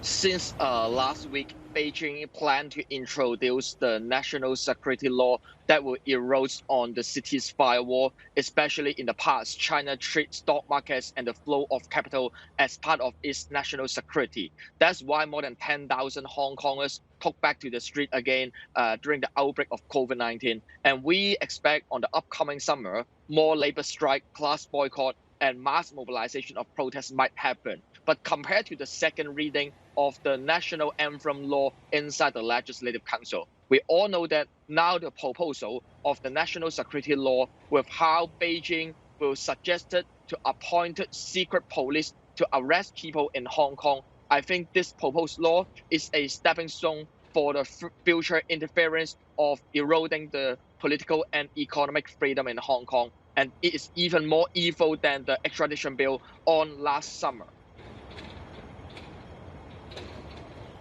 Since last week, Beijing planned to introduce the national security law that will erode on the city's firewall, especially in the past. China treats stock markets and the flow of capital as part of its national security. That's why more than 10,000 Hong Kongers took back to the street again during the outbreak of COVID-19. And we expect on the upcoming summer, more labor strike, class boycott, and mass mobilization of protests might happen. But compared to the second reading of the national anthem law inside the Legislative Council, we all know that now the proposal of the national security law with how Beijing will suggest it to appoint secret police to arrest people in Hong Kong. I think this proposed law is a stepping stone for the future interference of eroding the political and economic freedom in Hong Kong. And it is even more evil than the extradition bill on last summer.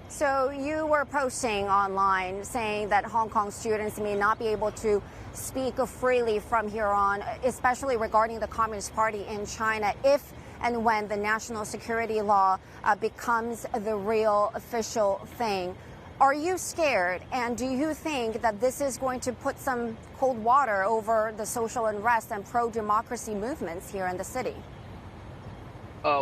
So you were posting online saying that Hong Kong students may not be able to speak freely from here on, especially regarding the Communist Party in China, if and when the national security law becomes the real official thing. Are you scared? And do you think that this is going to put some cold water over the social unrest and pro-democracy movements here in the city?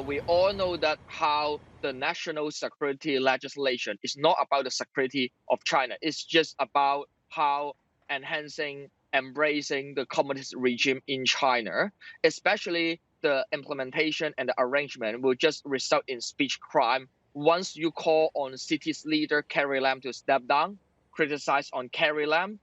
We all know that how the national security legislation is not about the security of China. It's just about how enhancing, embracing the communist regime in China, especially the implementation and the arrangement will just result in speech crime. Once you call on city's leader Carrie Lam to step down, criticize on Carrie Lam,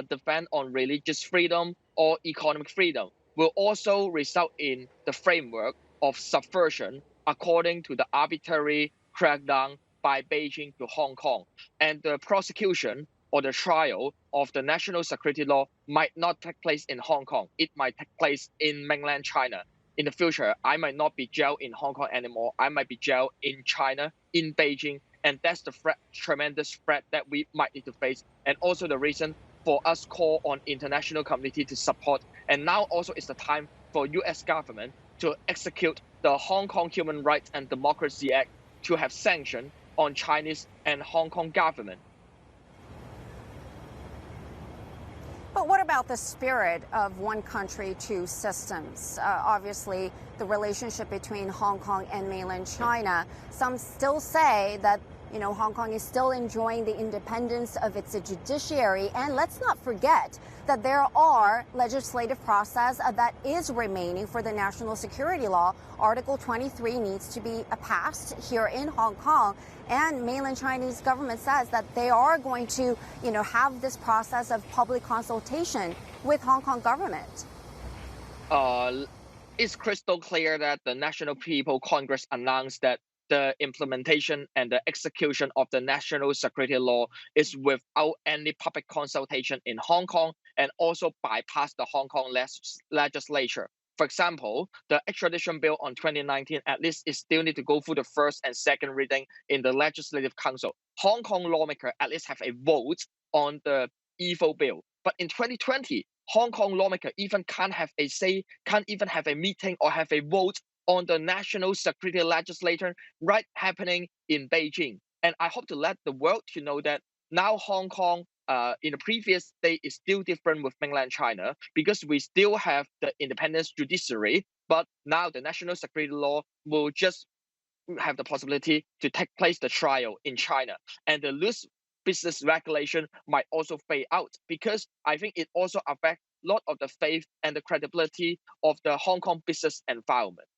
defend on religious freedom or economic freedom, will also result in the framework of subversion according to the arbitrary crackdown by Beijing to Hong Kong. And the prosecution or the trial of the national security law might not take place in Hong Kong. It might take place in mainland China. In the future, I might not be jailed in Hong Kong anymore. I might be jailed in China, in Beijing. And that's the threat, tremendous threat that we might need to face. And also the reason for us call on international community to support. And now also is the time for US government to execute the Hong Kong Human Rights and Democracy Act to have sanction on Chinese and Hong Kong government. But what about the spirit of one country, two systems? Obviously, the relationship between Hong Kong and mainland China, some still say that Hong Kong is still enjoying the independence of its judiciary. And let's not forget that there are legislative process that is remaining for the national security law. Article 23 needs to be passed here in Hong Kong. And mainland Chinese government says that they are going to, have this process of public consultation with Hong Kong government. It's crystal clear that the National People Congress announced that the implementation and the execution of the national security law is without any public consultation in Hong Kong and also bypass the Hong Kong legislature. For example, the extradition bill on 2019, at least it still need to go through the first and second reading in the Legislative Council. Hong Kong lawmakers at least have a vote on the evil bill. But in 2020, Hong Kong lawmakers even can't have a say, can't even have a meeting or have a vote on the national security legislation right happening in Beijing. And I hope to let the world to know that now Hong Kong in the previous day is still different with mainland China because we still have the independent judiciary, but now the national security law will just have the possibility to take place the trial in China. And the loose business regulation might also fade out because I think it also affects a lot of the faith and the credibility of the Hong Kong business environment.